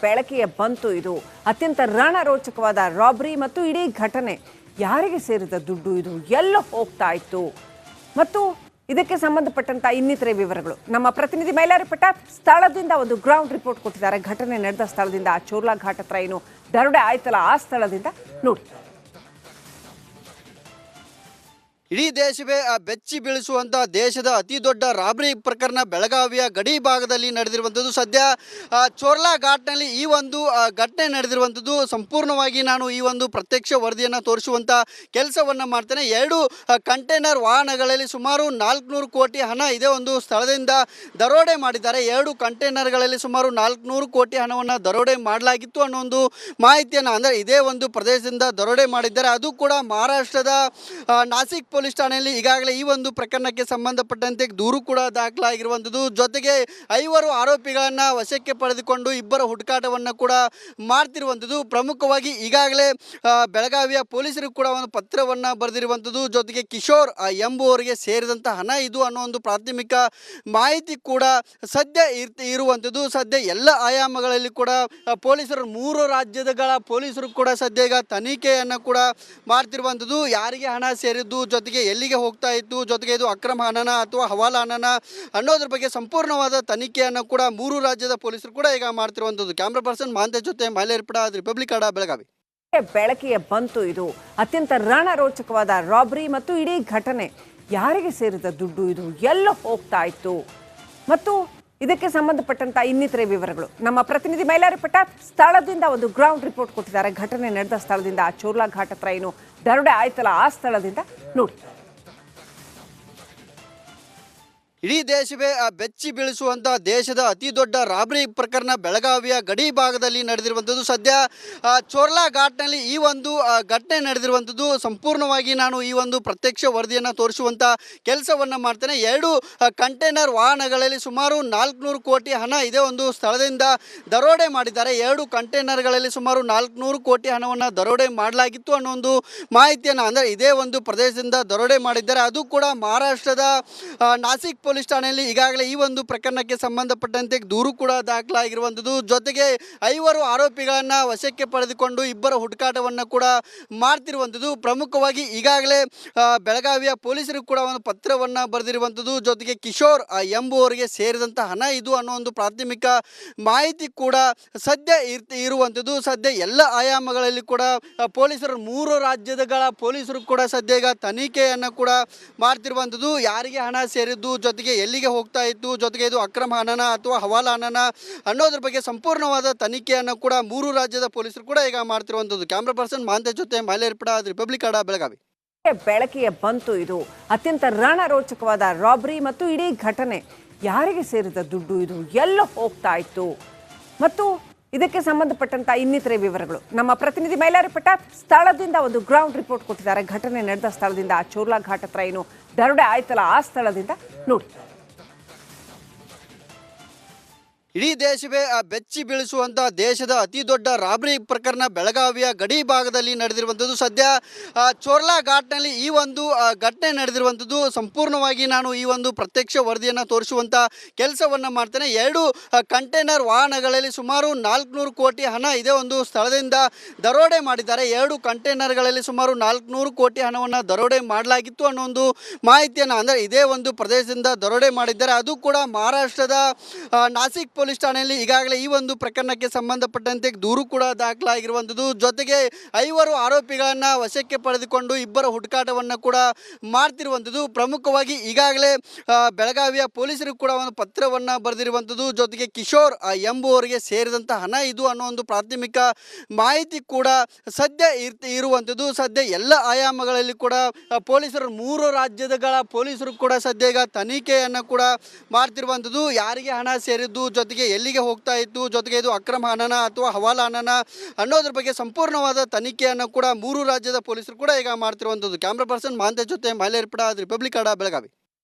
ಬೆಳಕಿಗೆ ಬಂತು. ಇದು ಅತ್ಯಂತ ರಣರೋಚಕವಾದ ರಾಬರಿ ಮತ್ತು ಇಡೀ ಘಟನೆ ಯಾರಿಗೆ ಸೇರಿದ ದುಡ್ಡು, ಇದು ಎಲ್ಲ ಹೋಗ್ತಾ ಇತ್ತು ಮತ್ತು ಇದಕ್ಕೆ ಸಂಬಂಧಪಟ್ಟಂತ ಇನ್ನಿತರೆ ವಿವರಗಳು ನಮ್ಮ ಪ್ರತಿನಿಧಿ ಮೈಲಾರಿ ಪ್ರತಾಪ್ ಸ್ಥಳದಿಂದ ಒಂದು ಗ್ರೌಂಡ್ ರಿಪೋರ್ಟ್ ಕೊಟ್ಟಿದ್ದಾರೆ. ಘಟನೆ ನಡೆದ ಸ್ಥಳದಿಂದ, ಚೋರ್ಲಾ ಘಾಟ್ ಹತ್ರ ಏನು ದರೋಡೆ ಆಯ್ತಲ್ಲ ಆ ಸ್ಥಳದಿಂದ ನೋಡಿ. ಇಡೀ ದೇಶವೇ ಬೆಚ್ಚಿ ಬೀಳಿಸುವಂಥ ದೇಶದ ಅತಿ ದೊಡ್ಡ ರಾಬರಿ ಪ್ರಕರಣ ಬೆಳಗಾವಿಯ ಗಡಿ ಭಾಗದಲ್ಲಿ ನಡೆದಿರುವಂಥದ್ದು. ಸದ್ಯ ಚೋರ್ಲಾ ಘಾಟ್ನಲ್ಲಿ ಈ ಒಂದು ಘಟನೆ ನಡೆದಿರುವಂಥದ್ದು. ಸಂಪೂರ್ಣವಾಗಿ ನಾನು ಈ ಒಂದು ಪ್ರತ್ಯಕ್ಷ ವರದಿಯನ್ನು ತೋರಿಸುವಂಥ ಕೆಲಸವನ್ನು ಮಾಡ್ತೇನೆ. 2 ಕಂಟೈನರ್ ವಾಹನಗಳಲ್ಲಿ ಸುಮಾರು 400 ಕೋಟಿ ಹಣ ಇದೇ ಒಂದು ಸ್ಥಳದಿಂದ ದರೋಡೆ ಮಾಡಿದ್ದಾರೆ. 2 ಕಂಟೈನರ್ಗಳಲ್ಲಿ ಸುಮಾರು 400 ಕೋಟಿ ಹಣವನ್ನು ದರೋಡೆ ಮಾಡಲಾಗಿತ್ತು ಅನ್ನೋ ಒಂದು ಮಾಹಿತಿಯನ್ನು, ಅಂದರೆ ಇದೇ ಒಂದು ಪ್ರದೇಶದಿಂದ ದರೋಡೆ ಮಾಡಿದ್ದಾರೆ. ಅದು ಕೂಡ ಮಹಾರಾಷ್ಟ್ರದ ನಾಸಿಕ್ ಪೊಲೀಸ್ ಠಾಣೆಯಲ್ಲಿ ಈಗಾಗಲೇ ಈ ಒಂದು ಪ್ರಕರಣಕ್ಕೆ ಸಂಬಂಧಪಟ್ಟಂತೆ ದೂರು ಕೂಡ ದಾಖಲಾಗಿರುವಂಥದ್ದು. ಜೊತೆಗೆ 5 ಆರೋಪಿಗಳನ್ನು ವಶಕ್ಕೆ ಪಡೆದುಕೊಂಡು ಇಬ್ಬರ ಹುಡುಕಾಟವನ್ನು ಕೂಡ ಮಾಡ್ತಿರುವಂಥದ್ದು. ಪ್ರಮುಖವಾಗಿ ಈಗಾಗಲೇ ಬೆಳಗಾವಿಯ ಪೊಲೀಸರು ಕೂಡ ಒಂದು ಪತ್ರವನ್ನು ಬರೆದಿರುವಂಥದ್ದು. ಜೊತೆಗೆ ಕಿಶೋರ್ ಎಂಬುವರಿಗೆ ಸೇರಿದಂಥ ಹಣ ಇದು ಅನ್ನೋ ಒಂದು ಪ್ರಾಥಮಿಕ ಮಾಹಿತಿ ಕೂಡ ಸದ್ಯ ಇರುವಂಥದ್ದು. ಸದ್ಯ ಎಲ್ಲ ಆಯಾಮಗಳಲ್ಲಿ ಕೂಡ ಪೊಲೀಸರು 3 ರಾಜ್ಯಗಳ ಪೊಲೀಸರು ಕೂಡ ಸದ್ಯ ಈಗ ತನಿಖೆಯನ್ನು ಕೂಡ ಮಾಡ್ತಿರುವಂಥದ್ದು. ಯಾರಿಗೆ ಹಣ ಸೇರಿದ್ದು, ಜೊತೆಗೆ ಎಲ್ಲಿಗೆ ಹೋಗ್ತಾ ಇತ್ತು, ಜೊತೆಗೆ ಇದು ಅಕ್ರಮ ಹಣನ ಅಥವಾ ಹವಾಲಾ ಹಣನ ಅನ್ನೋದ್ರ ಬಗ್ಗೆ ಸಂಪೂರ್ಣವಾದ ತನಿಖೆಯನ್ನು ಕೂಡ 3 ರಾಜ್ಯದ ಪೊಲೀಸರು ಕೂಡ ಈಗ ಮಾಡ್ತಿರುವಂಥದ್ದು. ಕ್ಯಾಮ್ರಾ ಪರ್ಸನ್ ಮಾಂತೆ ಜೊತೆ ಮೈಲೇರಿ ಪ್ರತಾಪ್, ರಿಪಬ್ಲಿಕ್ ಕನ್ನಡ, ಬೆಳಗಾವಿ. ಬೆಳಕಿಗೆ ಬಂತು. ಇದು ಅತ್ಯಂತ ರಣರೋಚಕವಾದ ರಾಬರಿ ಮತ್ತು ಇಡೀ ಘಟನೆ ಯಾರಿಗೆ ಸೇರಿದ ದುಡ್ಡು, ಇದು ಎಲ್ಲ ಹೋಗ್ತಾ ಇತ್ತು ಮತ್ತು ಇದಕ್ಕೆ ಸಂಬಂಧಪಟ್ಟಂತ ಇನ್ನಿತರೆ ವಿವರಗಳು ನಮ್ಮ ಪ್ರತಿನಿಧಿ ಮೈಲಾರಿ ಪ್ರತಾಪ್ ಸ್ಥಳದಿಂದ ಒಂದು ಗ್ರೌಂಡ್ ರಿಪೋರ್ಟ್ ಕೊಟ್ಟಿದ್ದಾರೆ. ಘಟನೆ ನಡೆದ ಸ್ಥಳದಿಂದ, ಚೋರ್ಲಾ ಘಾಟ್ ಹತ್ರ ಏನು ದರೋಡೆ ಆಯ್ತಲ್ಲ ಆ ಸ್ಥಳದಿಂದ ನೋಡಿ. ಇಡೀ ದೇಶವೇ ಬೆಚ್ಚಿ ಬೀಳಿಸುವಂಥ ದೇಶದ ಅತಿ ದೊಡ್ಡ ರಾಬರಿ ಪ್ರಕರಣ ಬೆಳಗಾವಿಯ ಗಡಿ ಭಾಗದಲ್ಲಿ ನಡೆದಿರುವಂಥದ್ದು. ಸದ್ಯ ಚೋರ್ಲಾ ಘಾಟ್ನಲ್ಲಿ ಈ ಒಂದು ಘಟನೆ ನಡೆದಿರುವಂಥದ್ದು. ಸಂಪೂರ್ಣವಾಗಿ ನಾನು ಈ ಒಂದು ಪ್ರತ್ಯಕ್ಷ ವರದಿಯನ್ನು ತೋರಿಸುವಂಥ ಕೆಲಸವನ್ನು ಮಾಡ್ತೇನೆ. 2 ಕಂಟೈನರ್ ವಾಹನಗಳಲ್ಲಿ ಸುಮಾರು 400 ಕೋಟಿ ಹಣ ಇದೇ ಒಂದು ಸ್ಥಳದಿಂದ ದರೋಡೆ ಮಾಡಿದ್ದಾರೆ. 2 ಕಂಟೈನರ್ಗಳಲ್ಲಿ ಸುಮಾರು 400 ಕೋಟಿ ಹಣವನ್ನು ದರೋಡೆ ಮಾಡಲಾಗಿತ್ತು ಅನ್ನೋ ಒಂದು ಮಾಹಿತಿಯನ್ನು, ಅಂದರೆ ಇದೇ ಒಂದು ಪ್ರದೇಶದಿಂದ ದರೋಡೆ ಮಾಡಿದ್ದಾರೆ. ಅದು ಕೂಡ ಮಹಾರಾಷ್ಟ್ರದ ನಾಸಿಕ್ ಪೊಲೀಸ್ ಠಾಣೆಯಲ್ಲಿ ಈಗಾಗಲೇ ಈ ಒಂದು ಪ್ರಕರಣಕ್ಕೆ ಸಂಬಂಧಪಟ್ಟಂತೆ ದೂರು ಕೂಡ ದಾಖಲಾಗಿರುವಂಥದ್ದು. ಜೊತೆಗೆ 5 ಆರೋಪಿಗಳನ್ನು ವಶಕ್ಕೆ ಪಡೆದುಕೊಂಡು ಇಬ್ಬರ ಹುಡುಕಾಟವನ್ನು ಕೂಡ ಮಾಡ್ತಿರುವಂಥದ್ದು. ಪ್ರಮುಖವಾಗಿ ಈಗಾಗಲೇ ಬೆಳಗಾವಿಯ ಪೊಲೀಸರು ಕೂಡ ಒಂದು ಪತ್ರವನ್ನು ಬರೆದಿರುವಂಥದ್ದು. ಜೊತೆಗೆ ಕಿಶೋರ್ ಎಂಬುವರಿಗೆ ಸೇರಿದಂಥ ಹಣ ಇದು ಅನ್ನೋ ಒಂದು ಪ್ರಾಥಮಿಕ ಮಾಹಿತಿ ಕೂಡ ಸದ್ಯ ಇರುವಂಥದ್ದು. ಸದ್ಯ ಎಲ್ಲ ಆಯಾಮಗಳಲ್ಲಿ ಕೂಡ ಪೊಲೀಸರು 3 ರಾಜ್ಯಗಳ ಪೊಲೀಸರು ಕೂಡ ಸದ್ಯ ಈಗ ತನಿಖೆಯನ್ನು ಕೂಡ ಮಾಡ್ತಿರುವಂಥದ್ದು. ಯಾರಿಗೆ ಹಣ ಸೇರಿದ್ದು, ಜೊತೆಗೆ ಎಲ್ಲಿಗೆ ಹೋಗ್ತಾ ಇತ್ತು, ಜೊತೆಗೆ ಇದು ಅಕ್ರಮ ಹಣನ ಅಥವಾ ಹವಾಲಾ ಹಣನ ಅನ್ನೋದ್ರ ಬಗ್ಗೆ ಸಂಪೂರ್ಣವಾದ ತನಿಖೆಯನ್ನು ಕೂಡ 3 ರಾಜ್ಯದ ಪೊಲೀಸರು ಕೂಡ ಈಗ ಮಾಡ್ತಿರುವಂಥದ್ದು. ಕ್ಯಾಮ್ರಾ ಪರ್ಸನ್ ಮಾಂತೆ ಜೊತೆ ಮೈಲೇರಿ ಪ್ರತಾಪ್, ರಿಪಬ್ಲಿಕ್ ಕನ್ನಡ, ಬೆಳಗಾವಿ. ಬೆಳಕಿಗೆ ಬಂತು. ಇದು ಅತ್ಯಂತ ರಣರೋಚಕವಾದ ರಾಬರಿ ಮತ್ತು ಇಡೀ ಘಟನೆ ಯಾರಿಗೆ ಸೇರಿದ ದುಡ್ಡು, ಇದು ಎಲ್ಲ ಹೋಗ್ತಾ ಇತ್ತು ಮತ್ತು ಇದಕ್ಕೆ ಸಂಬಂಧಪಟ್ಟಂತ ಇನ್ನಿತರೆ ವಿವರಗಳು ನಮ್ಮ ಪ್ರತಿನಿಧಿ ಮೈಲಾರಿ ಪ್ರತಾಪ್ ಸ್ಥಳದಿಂದ ಒಂದು ಗ್ರೌಂಡ್ ರಿಪೋರ್ಟ್ ಕೊಟ್ಟಿದ್ದಾರೆ. ಘಟನೆ ನಡೆದ ಸ್ಥಳದಿಂದ, ಚೋರ್ಲಾ ಘಾಟ್ ಹತ್ರ ಏನು ದರೋಡೆ ಆಯ್ತಲ್ಲ ಆ ಸ್ಥಳದಿಂದ ನೋಡಿ. ಇಡೀ ದೇಶವೇ ಬೆಚ್ಚಿ ಬೀಳಿಸುವಂಥ ದೇಶದ ಅತಿ ದೊಡ್ಡ ರಾಬರಿ ಪ್ರಕರಣ ಬೆಳಗಾವಿಯ ಗಡಿ ಭಾಗದಲ್ಲಿ ನಡೆದಿರುವಂಥದ್ದು. ಸದ್ಯ ಚೋರ್ಲಾ ಘಾಟ್ನಲ್ಲಿ ಈ ಒಂದು ಘಟನೆ ನಡೆದಿರುವಂಥದ್ದು. ಸಂಪೂರ್ಣವಾಗಿ ನಾನು ಈ ಒಂದು ಪ್ರತ್ಯಕ್ಷ ವರದಿಯನ್ನು ತೋರಿಸುವಂಥ ಕೆಲಸವನ್ನು ಮಾಡ್ತೇನೆ. 2 ಕಂಟೈನರ್ ವಾಹನಗಳಲ್ಲಿ ಸುಮಾರು 400 ಕೋಟಿ ಹಣ ಇದೇ ಒಂದು ಸ್ಥಳದಿಂದ ದರೋಡೆ ಮಾಡಿದ್ದಾರೆ. 2 ಕಂಟೈನರ್ಗಳಲ್ಲಿ ಸುಮಾರು 400 ಕೋಟಿ ಹಣವನ್ನು ದರೋಡೆ ಮಾಡಲಾಗಿತ್ತು ಅನ್ನೋ ಒಂದು ಮಾಹಿತಿಯನ್ನು, ಅಂದರೆ ಇದೇ ಒಂದು ಪ್ರದೇಶದಿಂದ ದರೋಡೆ ಮಾಡಿದ್ದಾರೆ. ಅದು ಕೂಡ ಮಹಾರಾಷ್ಟ್ರದ ನಾಸಿಕ್ ಪೊಲೀಸ್ ಠಾಣೆಯಲ್ಲಿ ಈಗಾಗಲೇ ಈ ಒಂದು ಪ್ರಕರಣಕ್ಕೆ ಸಂಬಂಧಪಟ್ಟಂತೆ ದೂರು ಕೂಡ ದಾಖಲಾಗಿರುವಂಥದ್ದು. ಜೊತೆಗೆ 5 ಆರೋಪಿಗಳನ್ನು ವಶಕ್ಕೆ ಪಡೆದುಕೊಂಡು ಇಬ್ಬರ ಹುಡುಕಾಟವನ್ನು ಕೂಡ ಮಾಡ್ತಿರುವಂಥದ್ದು. ಪ್ರಮುಖವಾಗಿ ಈಗಾಗಲೇ ಬೆಳಗಾವಿಯ ಪೊಲೀಸರು ಕೂಡ ಒಂದು ಪತ್ರವನ್ನು ಬರೆದಿರುವಂಥದ್ದು. ಜೊತೆಗೆ ಕಿಶೋರ್ ಎಂಬುವರಿಗೆ ಸೇರಿದಂಥ ಹಣ ಇದು ಅನ್ನೋ ಒಂದು ಪ್ರಾಥಮಿಕ ಮಾಹಿತಿ ಕೂಡ ಸದ್ಯ ಇರುವಂಥದ್ದು. ಸದ್ಯ ಎಲ್ಲ ಆಯಾಮಗಳಲ್ಲಿ ಕೂಡ ಪೊಲೀಸರು 3 ರಾಜ್ಯಗಳ ಪೊಲೀಸರು ಕೂಡ ಸದ್ಯ ಈಗ ತನಿಖೆಯನ್ನು ಕೂಡ ಮಾಡ್ತಿರುವಂಥದ್ದು. ಯಾರಿಗೆ ಹಣ ಸೇರಿದ್ದು, ಜೊತೆಗೆ ಎಲ್ಲಿಗೆ ಹೋಗ್ತಾ ಇತ್ತು, ಜೊತೆಗೆ ಇದು ಅಕ್ರಮ ಹಣನ ಅಥವಾ ಹವಾಲಾ ಹಣನ ಅನ್ನೋದ್ರ ಬಗ್ಗೆ ಸಂಪೂರ್ಣವಾದ ತನಿಖೆಯನ್ನು ಕೂಡ 3 ರಾಜ್ಯದ ಪೊಲೀಸರು ಕೂಡ ಈಗ ಮಾಡ್ತಿರುವಂಥದ್ದು. ಕ್ಯಾಮ್ರಾ ಪರ್ಸನ್ ಮಾಂತೆ ಜೊತೆ ಮೈಲೇರಿ ಪ್ರತಾಪ್, ರಿಪಬ್ಲಿಕ್ ಕನ್ನಡ, ಬೆಳಗಾವಿ.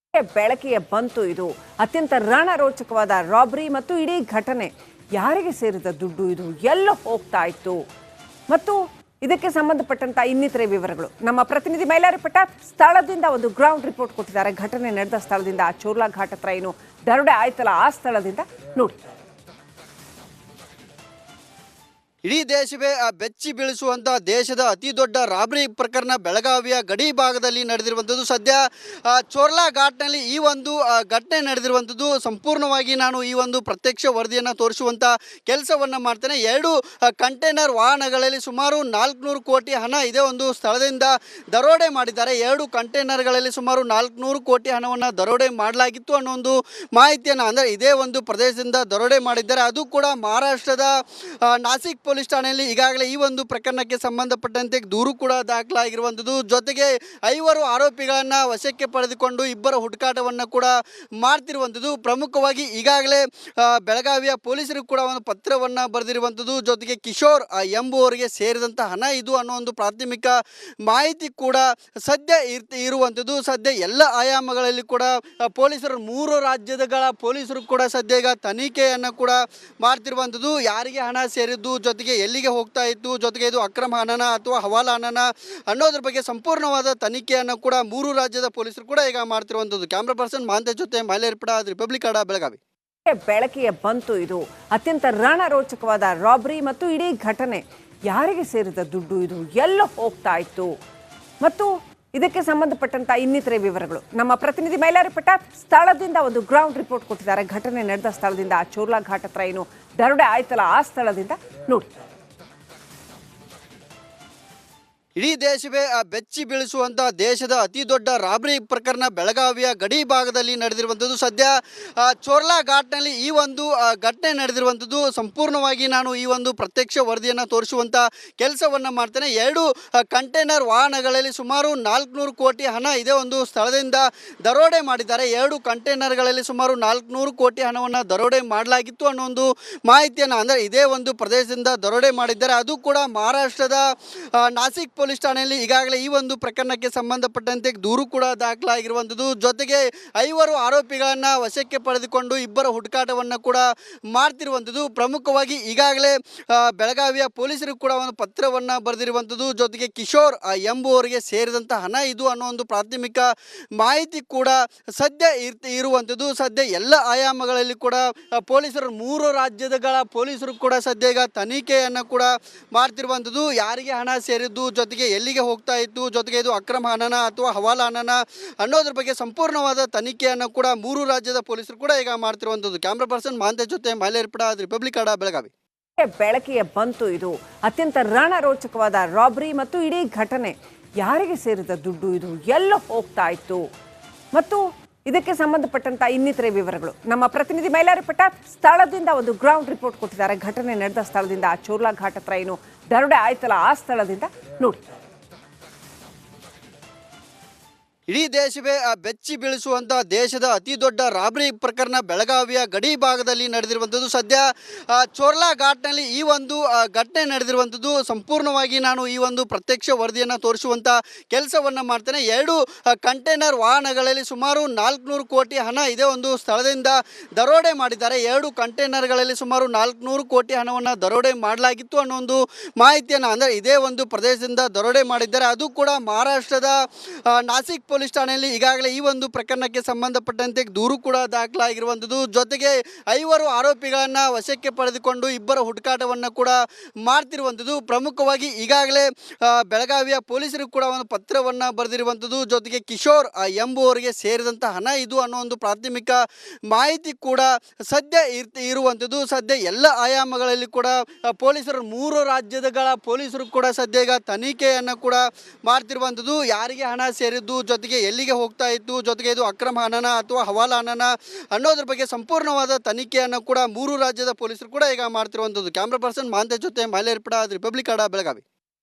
ಬೆಳಕಿಗೆ ಬಂತು. ಇದು ಅತ್ಯಂತ ರಣರೋಚಕವಾದ ರಾಬರಿ ಮತ್ತು ಇಡೀ ಘಟನೆ ಯಾರಿಗೆ ಸೇರಿದ ದುಡ್ಡು, ಇದು ಎಲ್ಲ ಹೋಗ್ತಾ ಇತ್ತು ಮತ್ತು ಇದಕ್ಕೆ ಸಂಬಂಧಪಟ್ಟಂತ ಇನ್ನಿತರೆ ವಿವರಗಳು ನಮ್ಮ ಪ್ರತಿನಿಧಿ ಮೈಲಾರಿ ಪ್ರತಾಪ್ ಸ್ಥಳದಿಂದ ಒಂದು ಗ್ರೌಂಡ್ ರಿಪೋರ್ಟ್ ಕೊಟ್ಟಿದ್ದಾರೆ. ಘಟನೆ ನಡೆದ ಸ್ಥಳದಿಂದ, ಚೋರ್ಲಾ ಘಾಟ್ ಹತ್ರ ಏನು ದರೋಡೆ ಆಯ್ತಲ್ಲ ಆ ಸ್ಥಳದಿಂದ ನೋಡಿ. ಇಡೀ ದೇಶವೇ ಬೆಚ್ಚಿ ಬೀಳಿಸುವಂಥ ದೇಶದ ಅತಿ ದೊಡ್ಡ ರಾಬರಿ ಪ್ರಕರಣ ಬೆಳಗಾವಿಯ ಗಡಿ ಭಾಗದಲ್ಲಿ ನಡೆದಿರುವಂಥದ್ದು. ಸದ್ಯ ಚೋರ್ಲಾ ಘಾಟ್ನಲ್ಲಿ ಈ ಒಂದು ಘಟನೆ ನಡೆದಿರುವಂಥದ್ದು. ಸಂಪೂರ್ಣವಾಗಿ ನಾನು ಈ ಒಂದು ಪ್ರತ್ಯಕ್ಷ ವರದಿಯನ್ನು ತೋರಿಸುವಂಥ ಕೆಲಸವನ್ನು ಮಾಡ್ತೇನೆ. ಎರಡು ಕಂಟೈನರ್ ವಾಹನಗಳಲ್ಲಿ ಸುಮಾರು 400 ಕೋಟಿ ಹಣ ಇದೇ ಒಂದು ಸ್ಥಳದಿಂದ ದರೋಡೆ ಮಾಡಿದ್ದಾರೆ. ಎರಡು ಕಂಟೈನರ್ಗಳಲ್ಲಿ ಸುಮಾರು 400 ಕೋಟಿ ಹಣವನ್ನು ದರೋಡೆ ಮಾಡಲಾಗಿತ್ತು ಅನ್ನೋ ಒಂದು ಮಾಹಿತಿಯನ್ನು, ಅಂದರೆ ಇದೇ ಒಂದು ಪ್ರದೇಶದಿಂದ ದರೋಡೆ ಮಾಡಿದ್ದಾರೆ. ಅದು ಕೂಡ ಮಹಾರಾಷ್ಟ್ರದ ನಾಸಿಕ್ ಪೊಲೀಸ್ ಠಾಣೆಯಲ್ಲಿ ಈಗಾಗಲೇ ಈ ಒಂದು ಪ್ರಕರಣಕ್ಕೆ ಸಂಬಂಧಪಟ್ಟಂತೆ ದೂರು ಕೂಡ ದಾಖಲಾಗಿರುವಂಥದ್ದು. ಜೊತೆಗೆ 5 ಆರೋಪಿಗಳನ್ನು ವಶಕ್ಕೆ ಪಡೆದುಕೊಂಡು ಇಬ್ಬರ ಹುಡುಕಾಟವನ್ನು ಕೂಡ ಮಾಡ್ತಿರುವಂಥದ್ದು. ಪ್ರಮುಖವಾಗಿ ಈಗಾಗಲೇ ಬೆಳಗಾವಿಯ ಪೊಲೀಸರು ಕೂಡ ಒಂದು ಪತ್ರವನ್ನು ಬರೆದಿರುವಂಥದ್ದು. ಜೊತೆಗೆ ಕಿಶೋರ್ ಎಂಬುವರಿಗೆ ಸೇರಿದಂಥ ಹಣ ಇದು ಅನ್ನೋ ಒಂದು ಪ್ರಾಥಮಿಕ ಮಾಹಿತಿ ಕೂಡ ಸದ್ಯ ಇರುವಂಥದ್ದು. ಸದ್ಯ ಎಲ್ಲ ಆಯಾಮಗಳಲ್ಲಿ ಕೂಡ ಪೊಲೀಸರು 3 ರಾಜ್ಯಗಳ ಪೊಲೀಸರು ಕೂಡ ಸದ್ಯ ಈಗ ತನಿಖೆಯನ್ನು ಕೂಡ ಮಾಡ್ತಿರುವಂಥದ್ದು. ಯಾರಿಗೆ ಹಣ ಸೇರಿದ್ದು, ಜೊತೆಗೆ ಎಲ್ಲಿಗೆ ಹೋಗ್ತಾ ಇತ್ತು, ಜೊತೆಗೆ ಇದು ಅಕ್ರಮ ಹಣನ ಅಥವಾ ಹವಾಲಾ ಹಣನ ಅನ್ನೋದ್ರ ಬಗ್ಗೆ ಸಂಪೂರ್ಣವಾದ ತನಿಖೆಯನ್ನು ಕೂಡ 3 ರಾಜ್ಯದ ಪೊಲೀಸರು ಕೂಡ ಈಗ ಮಾಡ್ತಿರುವಂಥದ್ದು. ಕ್ಯಾಮ್ರಾ ಪರ್ಸನ್ ಮಾಂತೇಶ್ ಜೊತೆ ಮೈಲೇರ್ಪಡ, ರಿಪಬ್ಲಿಕ್ ಕನ್ನಡ, ಬೆಳಗಾವಿ. ಬೆಳಕಿಗೆ ಬಂತು ಇದು ಅತ್ಯಂತ ರಣರೋಚಕವಾದ ರಾಬರಿ ಮತ್ತು ಇಡೀ ಘಟನೆ. ಯಾರಿಗೆ ಸೇರಿದ ದುಡ್ಡು ಇದು, ಎಲ್ಲ ಹೋಗ್ತಾ ಇತ್ತು ಮತ್ತು ಇದಕ್ಕೆ ಸಂಬಂಧಪಟ್ಟಂತ ಇನ್ನಿತರೆ ವಿವರಗಳು ನಮ್ಮ ಪ್ರತಿನಿಧಿ ಮೈಲಾರಿ ಪಟಾತ್ ಸ್ಥಳದಿಂದ ಒಂದು ಗ್ರೌಂಡ್ ರಿಪೋರ್ಟ್ ಕೊಟ್ಟಿದ್ದಾರೆ. ಘಟನೆ ನಡೆದ ಸ್ಥಳದಿಂದ, ಆ ಚೋರ್ಲಾ ಘಾಟ್ ಹತ್ರ ಏನು ದರೋಡೆ ಆಯ್ತಲ್ಲ ಆ ಸ್ಥಳದಿಂದ ನೋಡಿ. ಇಡೀ ದೇಶವೇ ಬೆಚ್ಚಿ ಬೀಳಿಸುವಂಥ ದೇಶದ ಅತಿ ದೊಡ್ಡ ರಾಬರಿ ಪ್ರಕರಣ ಬೆಳಗಾವಿಯ ಗಡಿ ಭಾಗದಲ್ಲಿ ನಡೆದಿರುವಂಥದ್ದು. ಸದ್ಯ ಚೋರ್ಲಾ ಘಾಟ್ನಲ್ಲಿ ಈ ಒಂದು ಘಟನೆ ನಡೆದಿರುವಂಥದ್ದು. ಸಂಪೂರ್ಣವಾಗಿ ನಾನು ಈ ಒಂದು ಪ್ರತ್ಯಕ್ಷ ವರದಿಯನ್ನು ತೋರಿಸುವಂಥ ಕೆಲಸವನ್ನು ಮಾಡ್ತೇನೆ. ಎರಡು ಕಂಟೈನರ್ ವಾಹನಗಳಲ್ಲಿ ಸುಮಾರು 400 ಕೋಟಿ ಹಣ ಇದೇ ಒಂದು ಸ್ಥಳದಿಂದ ದರೋಡೆ ಮಾಡಿದ್ದಾರೆ. ಎರಡು ಕಂಟೈನರ್ಗಳಲ್ಲಿ ಸುಮಾರು 400 ಕೋಟಿ ಹಣವನ್ನು ದರೋಡೆ ಮಾಡಲಾಗಿತ್ತು ಅನ್ನೋ ಒಂದು ಮಾಹಿತಿಯನ್ನು, ಅಂದರೆ ಇದೇ ಒಂದು ಪ್ರದೇಶದಿಂದ ದರೋಡೆ ಮಾಡಿದ್ದಾರೆ. ಅದು ಕೂಡ ಮಹಾರಾಷ್ಟ್ರದ ನಾಸಿಕ್ ಪೊಲೀಸ್ ಠಾಣೆಯಲ್ಲಿ ಈಗಾಗಲೇ ಈ ಒಂದು ಪ್ರಕರಣಕ್ಕೆ ಸಂಬಂಧಪಟ್ಟಂತೆ ದೂರು ಕೂಡ ದಾಖಲಾಗಿರುವಂಥದ್ದು. ಜೊತೆಗೆ 5 ಆರೋಪಿಗಳನ್ನು ವಶಕ್ಕೆ ಪಡೆದುಕೊಂಡು ಇಬ್ಬರ ಹುಡುಕಾಟವನ್ನು ಕೂಡ ಮಾಡ್ತಿರುವಂಥದ್ದು. ಪ್ರಮುಖವಾಗಿ ಈಗಾಗಲೇ ಬೆಳಗಾವಿಯ ಪೊಲೀಸರು ಕೂಡ ಒಂದು ಪತ್ರವನ್ನು ಬರೆದಿರುವಂಥದ್ದು. ಜೊತೆಗೆ ಕಿಶೋರ್ ಎಂಬುವರಿಗೆ ಸೇರಿದಂಥ ಹಣ ಇದು ಅನ್ನೋ ಒಂದು ಪ್ರಾಥಮಿಕ ಮಾಹಿತಿ ಕೂಡ ಸದ್ಯ ಇರುವಂಥದ್ದು. ಸದ್ಯ ಎಲ್ಲ ಆಯಾಮಗಳಲ್ಲಿ ಕೂಡ ಪೊಲೀಸರು 3 ರಾಜ್ಯಗಳ ಪೊಲೀಸರು ಕೂಡ ಸದ್ಯ ಈಗ ತನಿಖೆಯನ್ನು ಕೂಡ ಮಾಡ್ತಿರುವಂಥದ್ದು. ಯಾರಿಗೆ ಹಣ ಸೇರಿದ್ದು, ಜೊತೆಗೆ ಎಲ್ಲಿಗೆ ಹೋಗ್ತಾ ಇತ್ತು, ಜೊತೆಗೆ ಇದು ಅಕ್ರಮ ಹಣನ ಅಥವಾ ಹವಾಲಾ ಹಣನ ಅನ್ನೋದ್ರ ಬಗ್ಗೆ ಸಂಪೂರ್ಣವಾದ ತನಿಖೆಯನ್ನು ಕೂಡ 3 ರಾಜ್ಯದ ಪೊಲೀಸರು ಕೂಡ ಈಗ ಮಾಡ್ತಿರುವಂಥದ್ದು. ಕ್ಯಾಮ್ರಾ ಪರ್ಸನ್ ಮಾಂತೇಶ್ ಜೊತೆ ಮೈಲೇರ್ಪಡ, ರಿಪಬ್ಲಿಕ್ ಕನ್ನಡ, ಬೆಳಗಾವಿ. ಬೆಳಕಿಗೆ ಬಂತು ಇದು ಅತ್ಯಂತ ರಣರೋಚಕವಾದ ರಾಬರಿ ಮತ್ತು ಇಡೀ ಘಟನೆ. ಯಾರಿಗೆ ಸೇರಿದ ದುಡ್ಡು ಇದು, ಎಲ್ಲ ಹೋಗ್ತಾ ಇತ್ತು ಮತ್ತು ಇದಕ್ಕೆ ಸಂಬಂಧಪಟ್ಟಂತ ಇನ್ನಿತರೆ ವಿವರಗಳು ನಮ್ಮ ಪ್ರತಿನಿಧಿ ಮೈಲಾರಿ ಪಟಾತ್ ಸ್ಥಳದಿಂದ ಒಂದು ಗ್ರೌಂಡ್ ರಿಪೋರ್ಟ್ ಕೊಟ್ಟಿದ್ದಾರೆ. ಘಟನೆ ನಡೆದ ಸ್ಥಳದಿಂದ, ಆ ಚೋರ್ಲಾ ಘಾಟ್ ಹತ್ರ ಏನು ದರೋಡೆ ಆಯ್ತಲ್ಲ ಆ ಸ್ಥಳದಿಂದ ನೋಡಿ. ಇಡೀ ದೇಶವೇ ಬೆಚ್ಚಿ ಬೀಳಿಸುವಂಥ ದೇಶದ ಅತಿ ದೊಡ್ಡ ರಾಬರಿ ಪ್ರಕರಣ ಬೆಳಗಾವಿಯ ಗಡಿ ಭಾಗದಲ್ಲಿ ನಡೆದಿರುವಂಥದ್ದು. ಸದ್ಯ ಚೋರ್ಲಾ ಘಾಟ್ನಲ್ಲಿ ಈ ಒಂದು ಘಟನೆ ನಡೆದಿರುವಂಥದ್ದು. ಸಂಪೂರ್ಣವಾಗಿ ನಾನು ಈ ಒಂದು ಪ್ರತ್ಯಕ್ಷ ವರದಿಯನ್ನು ತೋರಿಸುವಂಥ ಕೆಲಸವನ್ನು ಮಾಡ್ತೇನೆ. ಎರಡು ಕಂಟೈನರ್ ವಾಹನಗಳಲ್ಲಿ ಸುಮಾರು 400 ಕೋಟಿ ಹಣ ಇದೇ ಒಂದು ಸ್ಥಳದಿಂದ ದರೋಡೆ ಮಾಡಿದ್ದಾರೆ. ಎರಡು ಕಂಟೈನರ್ಗಳಲ್ಲಿ ಸುಮಾರು 400 ಕೋಟಿ ಹಣವನ್ನು ದರೋಡೆ ಮಾಡಲಾಗಿತ್ತು ಅನ್ನೋ ಒಂದು ಮಾಹಿತಿಯನ್ನು, ಅಂದರೆ ಇದೇ ಒಂದು ಪ್ರದೇಶದಿಂದ ದರೋಡೆ ಮಾಡಿದ್ದಾರೆ. ಅದು ಕೂಡ ಮಹಾರಾಷ್ಟ್ರದ ನಾಸಿಕ್ ಪೊಲೀಸ್ ಠಾಣೆಯಲ್ಲಿ ಈಗಾಗಲೇ ಈ ಒಂದು ಪ್ರಕರಣಕ್ಕೆ ಸಂಬಂಧಪಟ್ಟಂತೆ ದೂರು ಕೂಡ ದಾಖಲಾಗಿರುವಂಥದ್ದು. ಜೊತೆಗೆ 5 ಆರೋಪಿಗಳನ್ನು ವಶಕ್ಕೆ ಪಡೆದುಕೊಂಡು ಇಬ್ಬರ ಹುಡುಕಾಟವನ್ನು ಕೂಡ ಮಾಡ್ತಿರುವಂಥದ್ದು. ಪ್ರಮುಖವಾಗಿ ಈಗಾಗಲೇ ಬೆಳಗಾವಿಯ ಪೊಲೀಸರು ಕೂಡ ಒಂದು ಪತ್ರವನ್ನು ಬರೆದಿರುವಂಥದ್ದು. ಜೊತೆಗೆ ಕಿಶೋರ್ ಎಂಬುವರಿಗೆ ಸೇರಿದಂಥ ಹಣ ಇದು ಅನ್ನೋ ಒಂದು ಪ್ರಾಥಮಿಕ ಮಾಹಿತಿ ಕೂಡ ಸದ್ಯ ಇರುವಂಥದ್ದು. ಸದ್ಯ ಎಲ್ಲ ಆಯಾಮಗಳಲ್ಲಿ ಕೂಡ ಪೊಲೀಸರು 3 ರಾಜ್ಯಗಳ ಪೊಲೀಸರು ಕೂಡ ಸದ್ಯ ಈಗ ತನಿಖೆಯನ್ನು ಕೂಡ ಮಾಡ್ತಿರುವಂಥದ್ದು. ಯಾರಿಗೆ ಹಣ ಸೇರಿದ್ದು, ಜೊತೆಗೆ ಎಲ್ಲಿಗೆ ಹೋಗ್ತಾ ಇತ್ತು, ಜೊತೆಗೆ ಇದು ಅಕ್ರಮ ಹಣನ ಅಥವಾ ಹವಾಲಾ ಹಣನ ಅನ್ನೋದ್ರ ಬಗ್ಗೆ ಸಂಪೂರ್ಣವಾದ ತನಿಖೆಯನ್ನು ಕೂಡ 3 ರಾಜ್ಯದ ಪೊಲೀಸರು ಕೂಡ ಈಗ ಮಾಡ್ತಿರುವಂಥದ್ದು. ಕ್ಯಾಮ್ರಾ ಪರ್ಸನ್ ಮಾಂತೇಶ್ ಜೊತೆ ಮೈಲೇರ್ಪಡ, ರಿಪಬ್ಲಿಕ್ ಕನ್ನಡ, ಬೆಳಗಾವಿ.